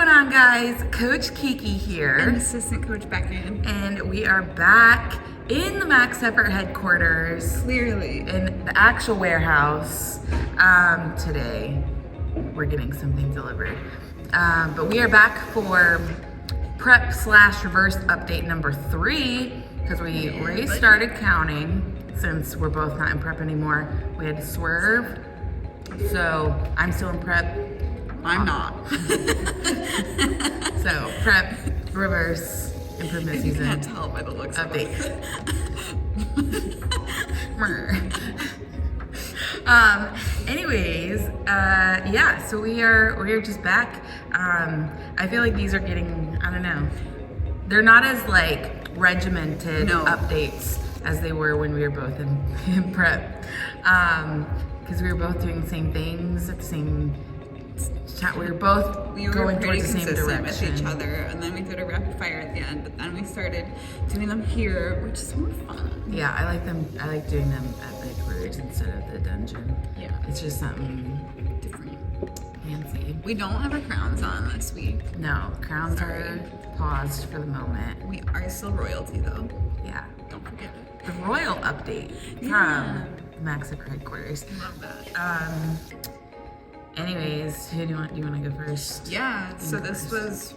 going on, guys? Coach Kiki here. And Assistant Coach Beckyn. And we are back in the Max Effort headquarters. Clearly. In the actual warehouse. Today, we're getting something delivered. But we are back for prep/reverse update number 3 because we restarted counting since we're both not in prep anymore. We had to swerve. So I'm still in prep. I'm not. So prep, reverse, improvement season. You can't tell by the looks update. Anyways, yeah, so we are just back. I feel like these are getting, I don't know, they're not as like regimented updates as they were when we were both in prep. Because we were both doing the same things at the same time. We were going towards the same direction with each other, and then we did a rapid fire at the end, but then we started doing them here, which is more fun. Yeah, I like them. I like doing them at the headquarters instead of the dungeon. Yeah. It's just something different. Fancy. We don't have our crowns on this week. No, crowns are paused for the moment. We are still royalty though. Yeah. Don't forget it. The royal update from Max Effort headquarters. Love that. Anyways, who do you want to go first? Yeah, so this was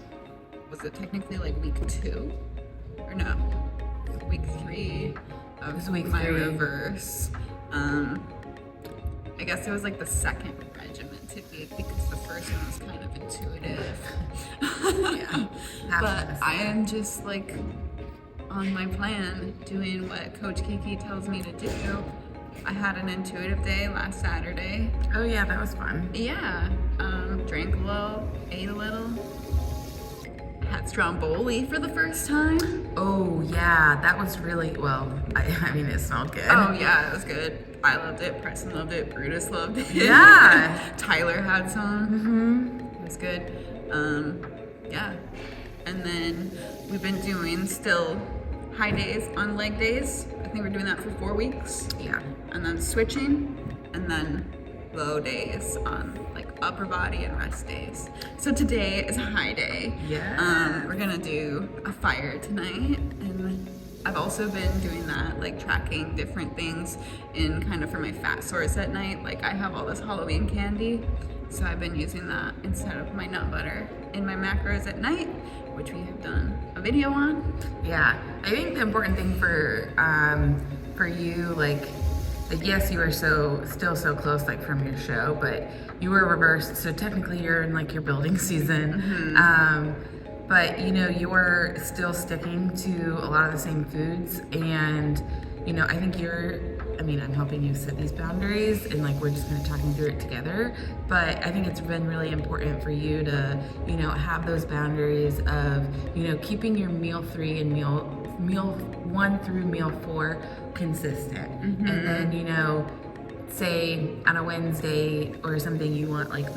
it technically like week 2? Or no, week 3 of my reverse. I guess it was like the second regimented week because the first one was kind of intuitive. Yeah. But I am just like on my plan doing what Coach Kiki tells me to do. I had an intuitive day last Saturday. Oh yeah, that was fun. Yeah, drank a little, ate a little, had stromboli for the first time. Oh yeah, that was really, well, I mean it smelled good. Oh yeah, it was good. I loved it, Preston loved it, Brutus loved it. Yeah. Tyler had some. It was good. Yeah. And then we've been doing still high days on leg days. I think we're doing that for 4 weeks. Yeah. And then switching, and then low days on like upper body and rest days. So today is a high day. Yeah. We're gonna do a fire tonight, and I've also been doing that, like tracking different things in kind of for my fat source at night. Like I have all this Halloween candy, so I've been using that instead of my nut butter in my macros at night, which we have done a video on. Yeah, I think the important thing for you, like yes, you were still so close, like from your show, but you were reversed, so technically you're in like your building season. But you know, you're still sticking to a lot of the same foods, and you know, I think I'm helping you set these boundaries, and like we're just kind of talking through it together. But I think it's been really important for you to, you know, have those boundaries of, you know, keeping your meal 3 and meal 1 through meal 4 consistent. And then, you know, say on a Wednesday or something, you want like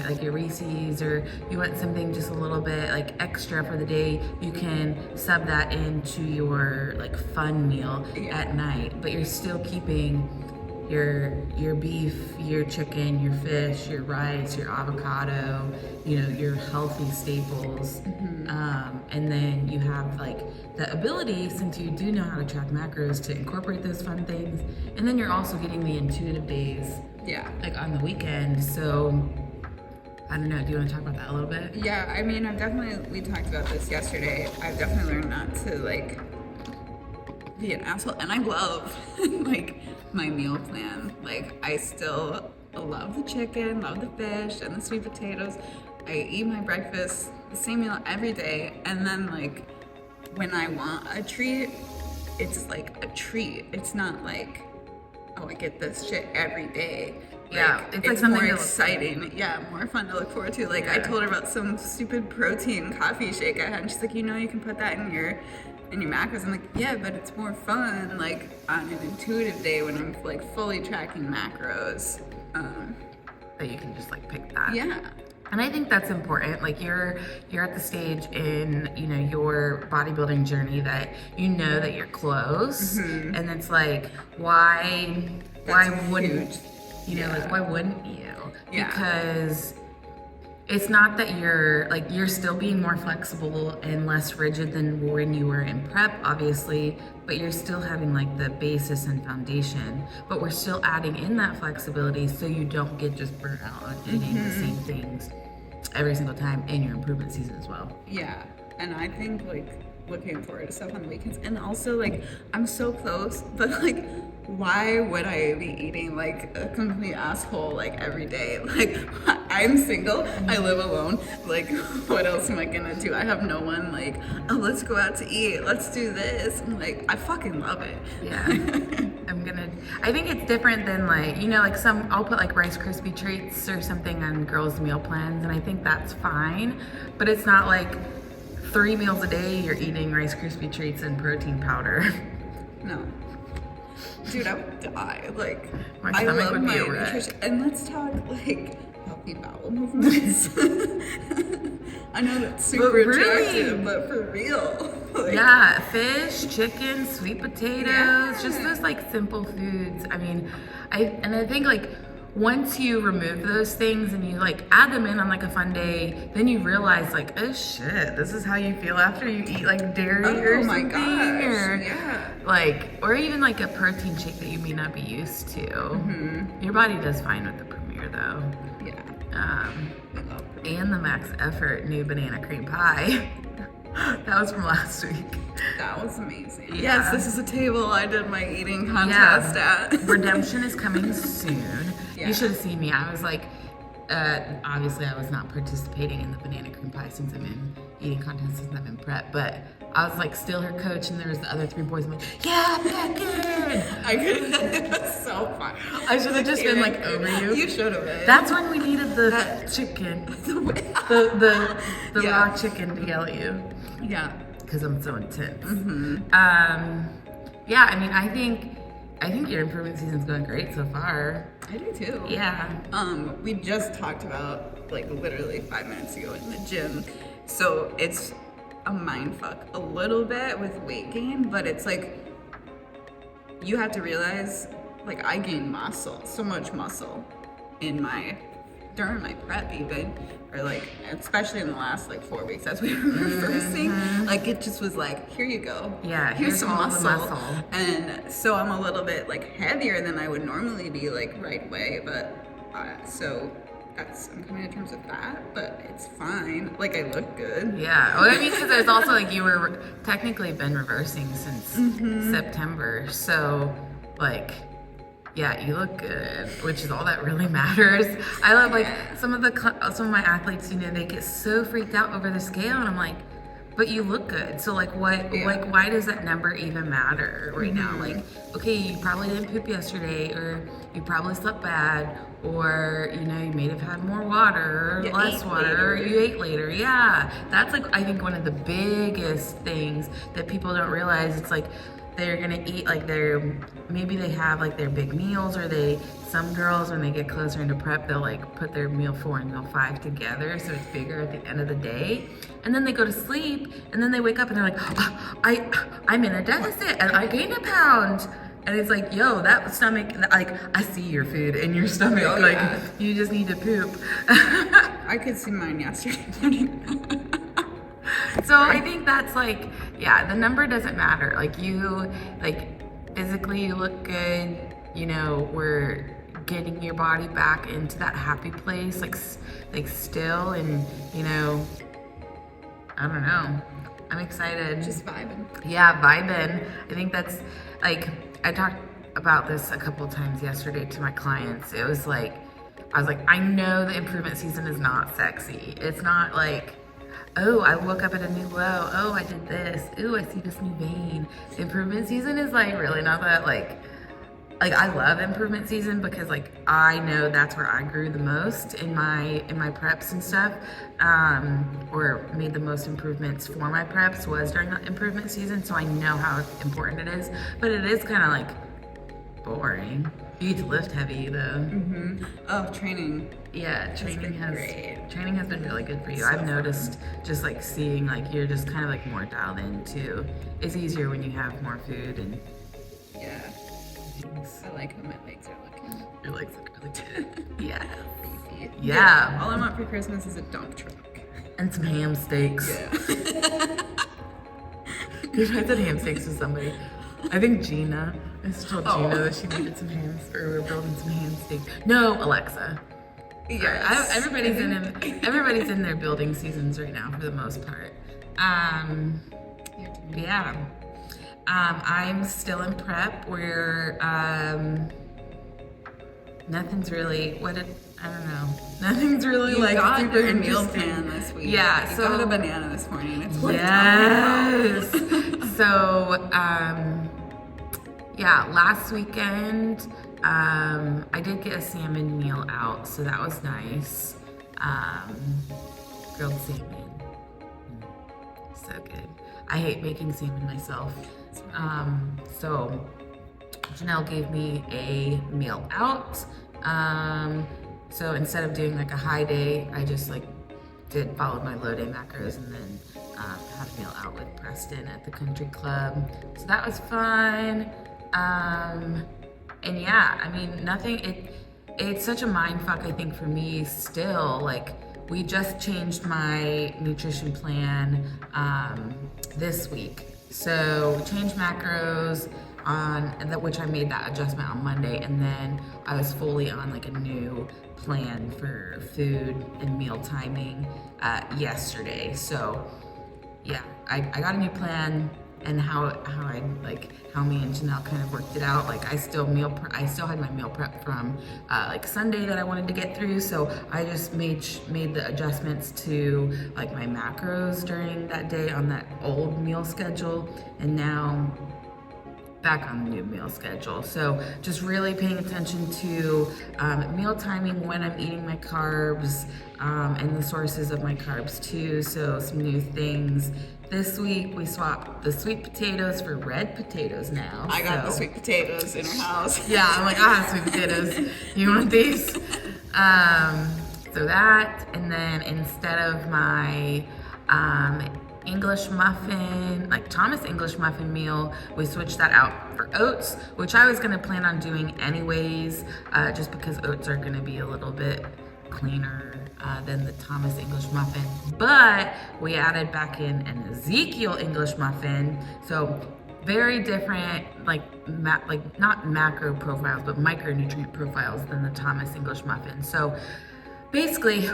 like your Reese's, or you want something just a little bit like extra for the day, you can sub that into your like fun meal at night, but you're still keeping your beef, your chicken, your fish, your rice, your avocado, you know, your healthy staples. And then you have like the ability, since you do know how to track macros, to incorporate those fun things. And then you're also getting the intuitive days, like on the weekend. So I don't know, do you want to talk about that a little bit? Yeah, I mean, we talked about this yesterday. I've definitely learned not to like be an asshole, and I love like my meal plan. Like I still love the chicken, love the fish, and the sweet potatoes. I eat my breakfast, the same meal every day, and then like when I want a treat, it's like a treat. It's not like, oh, I get this shit every day. Yeah, it's like something more exciting. Yeah, more fun to look forward to. Like I told her about some stupid protein coffee shake I had, and she's like, you know, you can put that in your macros. I'm like, yeah, but it's more fun like on an intuitive day when I'm like fully tracking macros. That you can just like pick that. Yeah. And I think that's important. Like you're at the stage in, you know, your bodybuilding journey that you know that you're close, and it's like, why wouldn't you know, like why wouldn't you? Because it's not that you're still being more flexible and less rigid than when you were in prep, obviously, but you're still having like the basis and foundation, but we're still adding in that flexibility so you don't get just burnt out on eating the same things every single time in your improvement season as well. Yeah, and I think like looking forward to stuff on the weekends, and also like I'm so close, but like why would I be eating like a complete asshole like every day? Like I'm single, I live alone, like what else am I gonna do? I have no one like, oh, let's go out to eat, let's do this. I'm like, I fucking love it. Yeah. I think it's different than like, you know, like I'll put like Rice Krispie treats or something on girls' meal plans, and I think that's fine, but it's not like 3 meals a day you're eating Rice Krispie treats and protein powder. No. Dude, I would die. Like, My I stomach love would be my a wreck. nutrition. And let's talk like healthy bowel movements. I know that's super really? attractive, but for real. Like, Yeah, fish, chicken, sweet potatoes, Yeah. just those like simple foods. I mean, I think like once you remove those things and you like add them in on like a fun day, then you realize like, oh shit, this is how you feel after you eat like dairy or oh my something, gosh. or Yeah. like, or even like a protein shake that you may not be used to. Your body does fine with the Premier though. Yeah. Um, I love it. and the Max Effort new banana cream pie. That was from last week. That was amazing. Yeah. Yes, this is a table I did my eating contest at. Redemption is coming soon. Yeah. You should have seen me. I was like, obviously I was not participating in the banana cream pie since I'm in eating contests since I'm in prep, but I was like still her coach, and there was the other 3 boys. I'm like, yeah, Beckyn! I could. It was so fun. I should have just been like over you. You should have been. That's when we needed the chicken, the Yeah. raw chicken to yell at you. Yeah. Because I'm so intense. Yeah, I mean, I think your improvement season's going great so far. I do too. Yeah. We just talked about like literally 5 minutes ago in the gym. So it's a mind fuck a little bit with weight gain, but it's like you have to realize like I gained muscle, so much muscle during my prep even, or like especially in the last like 4 weeks as we were reversing, like it just was like, here you go. Yeah, here's some all the muscle. muscle. And so I'm a little bit like heavier than I would normally be like right away, but so I'm coming in terms of that, but it's fine. Like I look good. Yeah. Well, I mean, because there's also like you were technically been reversing since September, so like, yeah, you look good, which is all that really matters. I love like some of my athletes, you know, they get so freaked out over the scale, and I'm like, but you look good. So like what like why does that number even matter right now? Like, okay, you probably didn't poop yesterday, or you probably slept bad, or you know, you may have had more water or less water, or you ate later. Yeah. That's like I think one of the biggest things that people don't realize. It's like they're gonna eat like maybe they have like their big meals, or some girls when they get closer into prep, they'll like put their meal 4 and meal 5 together, so it's bigger at the end of the day, and then they go to sleep, and then they wake up and they're like, I'm in a deficit and I gained a pound, and it's like, yo, that stomach, like I see your food in your stomach, like you just need to poop. I could see mine yesterday. So I think that's like, yeah, the number doesn't matter. Like you, like physically you look good, you know, we're getting your body back into that happy place, like still, and you know, I don't know. I'm excited. Just vibing. Yeah, vibing. I think that's like, I talked about this a couple of times yesterday to my clients. It was like, I was like, I know the improvement season is not sexy. It's not like, oh, I woke up at a new low. Oh, I did this. Ooh, I see this new vein. Improvement season is like really not that like I love improvement season because like I know that's where I grew the most in my preps and stuff, or made the most improvements for my preps was during the improvement season. So I know how important it is, but it is kind of like boring. You get to lift heavy though. Oh, training. Yeah, training has been really good for you. So I've noticed just like seeing like you're just kind of like more dialed into. It's easier when you have more food and Yeah. things. I like how my legs are looking. Your legs look really good. Yeah. Beefy. Yeah. All I want for Christmas is a dump truck. And some ham steaks. Yeah. Because I said ham steaks to somebody. I think Gina. I just told Gina that she needed some ham, or we were building some ham steaks. No, Alexa. Yes. Everybody's in their building seasons right now for the most part. Yeah. I'm still in prep where nothing's really I don't know. Nothing's really You like got super your meal interesting. plan this week. Yeah, You so got a banana this morning. It's worth yes. talking about. So yeah, last weekend I did get a salmon meal out, so that was nice. Grilled salmon. So good. I hate making salmon myself. So Janelle gave me a meal out. So instead of doing like a high day, I just like followed my low day macros and then had a meal out with Preston at the country club. So that was fun. And yeah, I mean, it's such a mind fuck, I think, for me still. Like, we just changed my nutrition plan this week. So we changed macros which I made that adjustment on Monday, and then I was fully on like a new plan for food and meal timing yesterday. So yeah, I got a new plan, and how me and Janelle kind of worked it out. Like I still had my meal prep from like Sunday that I wanted to get through, so I just made the adjustments to like my macros during that day on that old meal schedule, and now back on the new meal schedule. So just really paying attention to meal timing, when I'm eating my carbs, and the sources of my carbs too. So some new things. This week we swapped the sweet potatoes for red potatoes now. I got the sweet potatoes in our house. Yeah, I'm like, I have sweet potatoes. You want these? So that, and then instead of my English muffin, like Thomas English muffin meal, we switched that out for oats, which I was gonna plan on doing anyways, just because oats are gonna be a little bit cleaner than the Thomas English muffin. But we added back in an Ezekiel English muffin, so very different, like not macro profiles, but micronutrient profiles than the Thomas English muffin. So basically,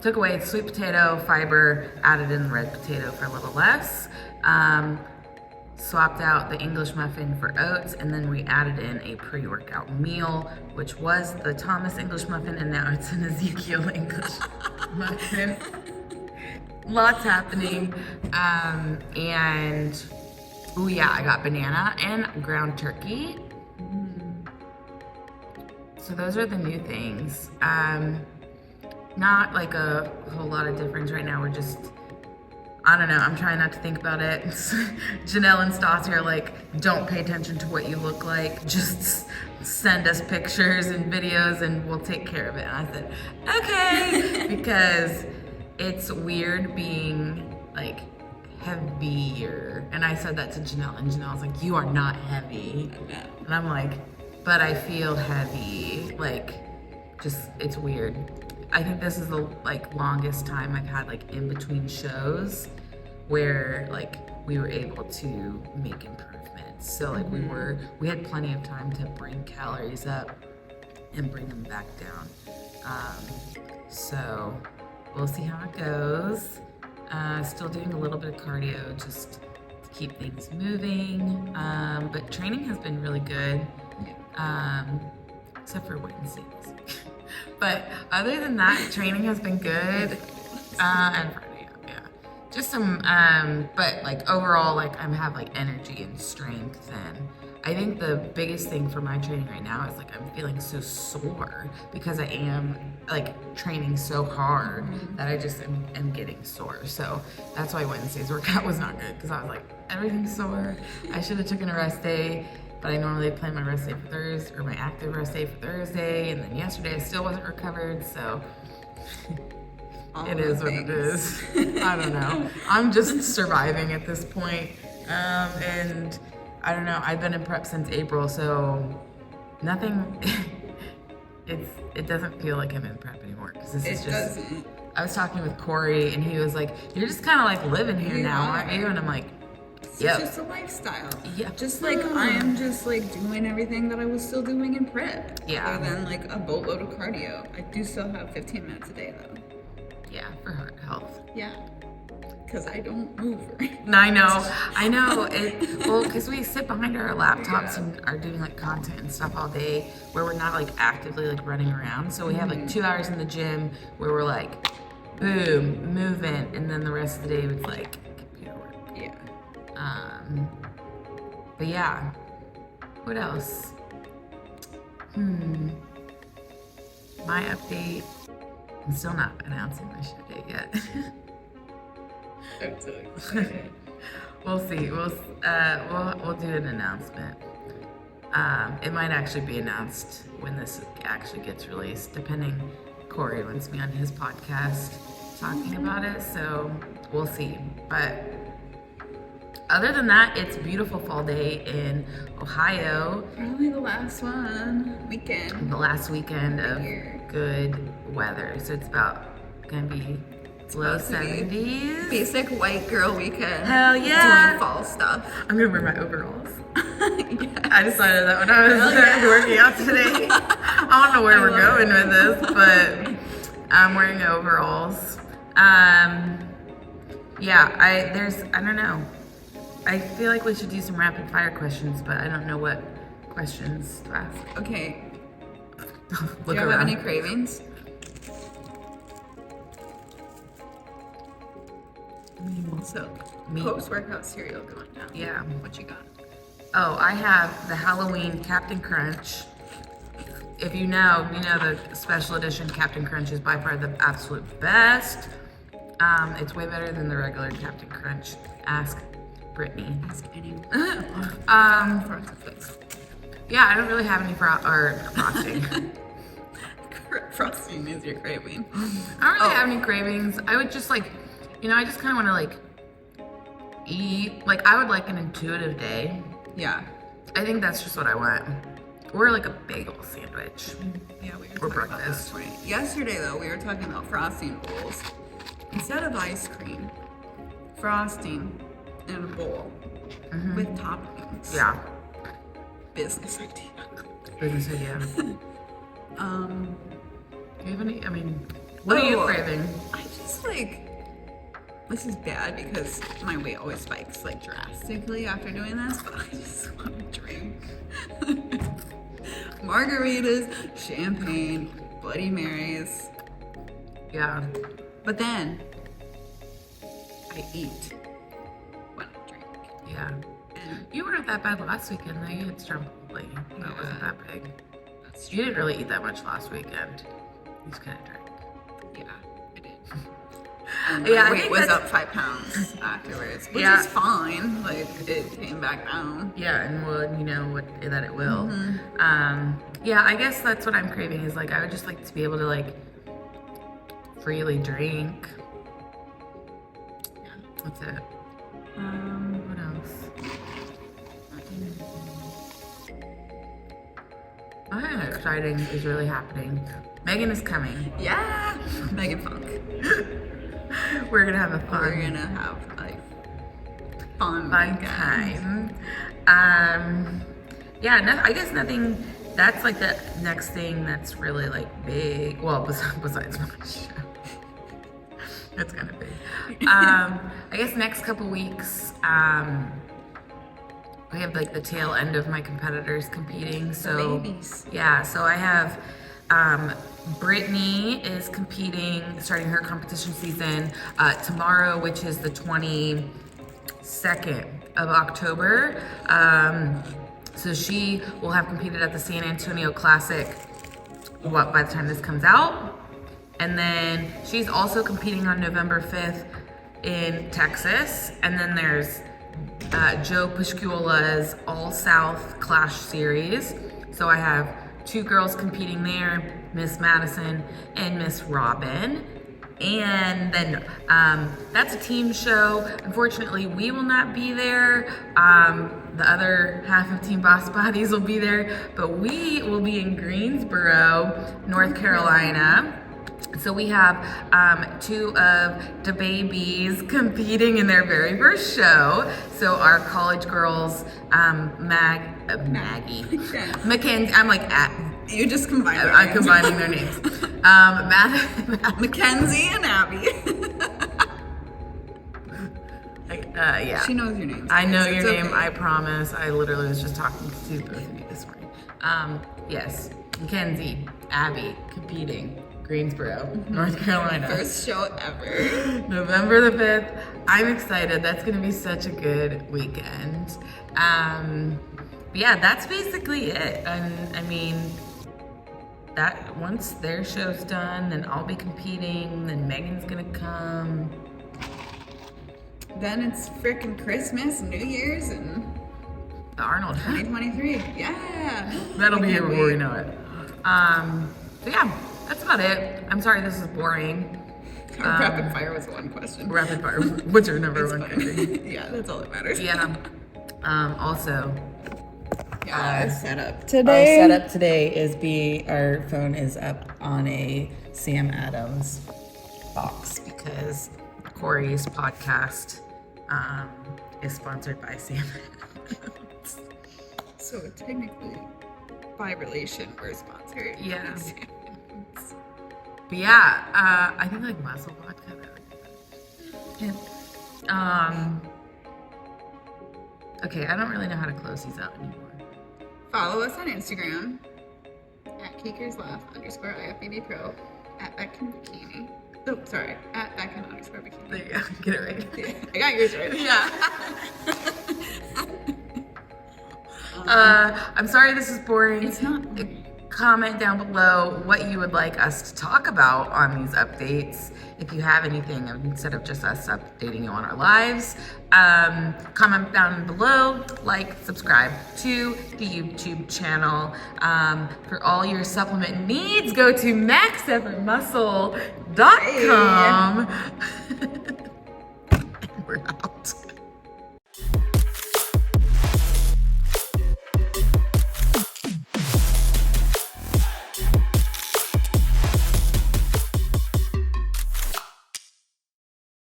took away the sweet potato fiber, added in the red potato for a little less, swapped out the English muffin for oats, and then we added in a pre-workout meal, which was the Thomas English muffin, and now it's an Ezekiel English muffin. Lots happening. And oh yeah, I got banana and ground turkey. So those are the new things. Not like a whole lot of difference right now. We're just, I don't know, I'm trying not to think about it. Janelle and Stassi are like, don't pay attention to what you look like. Just send us pictures and videos and we'll take care of it. And I said, okay, because it's weird being like heavier. And I said that to Janelle, and Janelle was like, you are not heavy. And I'm like, but I feel heavy. Like, just, it's weird. I think this is the like longest time I've had like in between shows where like we were able to make improvements. So like we had plenty of time to bring calories up and bring them back down. So we'll see how it goes. Still doing a little bit of cardio just to keep things moving. But training has been really good. Except for Wednesdays. But other than that, training has been good. And Friday, yeah. Just some, but like overall, like I have like energy and strength. And I think the biggest thing for my training right now is like I'm feeling so sore because I am like training so hard that I just am getting sore. So that's why Wednesday's workout was not good, because I was like, everything's sore. I should have taken a rest day. But I normally plan my rest day for Thursday, or my active rest day for Thursday, and then yesterday I still wasn't recovered, so it is what it is. I don't know. I'm just surviving at this point. And I don't know. I've been in prep since April, so nothing. It doesn't feel like I'm in prep anymore because this is just. Doesn't. I was talking with Corey, and he was like, "You're just kind of like living here now, aren't you?" And I'm like, It's just a lifestyle. Yeah. Just like I am just like doing everything that I was still doing in prep. Yeah. Other than like a boatload of cardio. I do still have 15 minutes a day though. Yeah, for heart health. Yeah. Because I don't move right. I know. Well, because we sit behind our laptops and are doing like content and stuff all day, where we're not like actively like running around. So we have like 2 hours in the gym where we're like, boom, moving, and then the rest of the day it's like computer work. Yeah. But yeah, what else? My update. I'm still not announcing my show date yet. I'm so excited. We'll see. We'll do an announcement. It might actually be announced when this actually gets released, depending. Corey wants me on his podcast talking about it, so we'll see. But other than that, it's a beautiful fall day in Ohio. Probably the last weekend. The last weekend of good weather, so it's about gonna be low 70s. Basic white girl weekend. Hell yeah! Doing fall stuff. I'm gonna wear my overalls. Yeah. I decided that when I was working out today. I don't know where we're going with this, but I'm wearing overalls. I don't know. I feel like we should do some rapid fire questions, but I don't know what questions to ask. Okay. Look Do you have any cravings? So, post-workout cereal going down. Yeah. What you got? Oh, I have the Halloween Captain Crunch. If you know the special edition Captain Crunch is by far the absolute best. It's way better than the regular Captain Crunch. Ask Brittany. Ask anyone. Yeah, I don't really have any frosting. Frosting is your craving. I don't really have any cravings. I would just like, I just kind of want to like eat. Like I would like an intuitive day. Yeah. I think that's just what I want. Or like a bagel sandwich. Yeah, we were Or talking breakfast. about that. Yesterday though, we were talking about frosting bowls. Instead of ice cream, frosting in a bowl with toppings. Yeah. Business idea. Business idea. Do you have any? What are you craving? I just like. This is bad because my weight always spikes like drastically after doing this, but I just want to drink margaritas, champagne, Bloody Marys. Yeah. But then I eat when I drink. Yeah. And You weren't that bad last weekend, though. You had Stromboli. That wasn't that big. that's You didn't really eat that much last weekend. You just kind of drank. Yeah, I did. And Yeah, I my weight think was that's- up 5 pounds afterwards, which Yeah. is fine. Like it came back down. Yeah, and that it will. Yeah, I guess that's what I'm craving is like I would just like to be able to like freely drink. Yeah, that's it. What else? Nothing exciting is really happening. Megan is coming. Yeah, Megan Funk. We're gonna have a We're fun gonna have a fun time. Yeah, I guess nothing. That's like the next thing that's really like big. Well, besides my show, that's kind of big. I guess next couple weeks, we have like the tail end of my competitors competing. So babies. yeah, so I have Brittany is competing, starting her competition season tomorrow, which is the 22nd of October. So she will have competed at the San Antonio Classic by the time this comes out. And then she's also competing on November 5th in Texas. And then there's Joe Pascula's All South Clash Series. So I have 2 girls competing there, Miss Madison and Miss Robin. And then that's a team show. Unfortunately, we will not be there. The other half of Team Boss Bodies will be there, but we will be in Greensboro, North Carolina. So we have two of the babies competing in their very first show. So our college girls, Maggie, Mackenzie, I'm like, You just combined their I'm names. combining their names. Mackenzie and Abby. Yeah. She knows your names. I know guys. your It's name, okay. I promise. I literally was just talking to both of you this morning. Yes, Mackenzie, Abby, competing, Greensboro, North Carolina. First show ever. November the 5th. I'm excited. That's going to be such a good weekend. But yeah, that's basically it. And I mean, that once their show's done, then I'll be competing, then Megan's going to come. Then it's frickin' Christmas, New Year's, and The Arnold. 2023. Yeah. That'll be I here can't before we wait. know it. So yeah, that's about it. I'm sorry this is boring. Our rapid fire was one question. Rapid fire. What's your number It's one fine. country? Yeah, that's all that matters. Yeah. Also, Yeah, setup our today. setup today is our phone is up on a Sam Adams box because Corey's podcast is sponsored by Sam Adams. So technically, by relation, we're sponsored. Yeah. But yeah, I think like muscle vodka. Yeah. Okay, I don't really know how to close these out anymore. Follow us on Instagram at @KeekersLaugh_IFBB Pro, at Beckyn Bikini. Oh, sorry, at Beckyn_Bikini. There you go. Get it right. Yeah, I got yours right. Yeah. I'm sorry this is boring. It's not. Comment down below what you would like us to talk about on these updates. If you have anything instead of just us updating you on our lives, comment down below, like, subscribe to the YouTube channel. For all your supplement needs, go to maxeffortmuscle.com.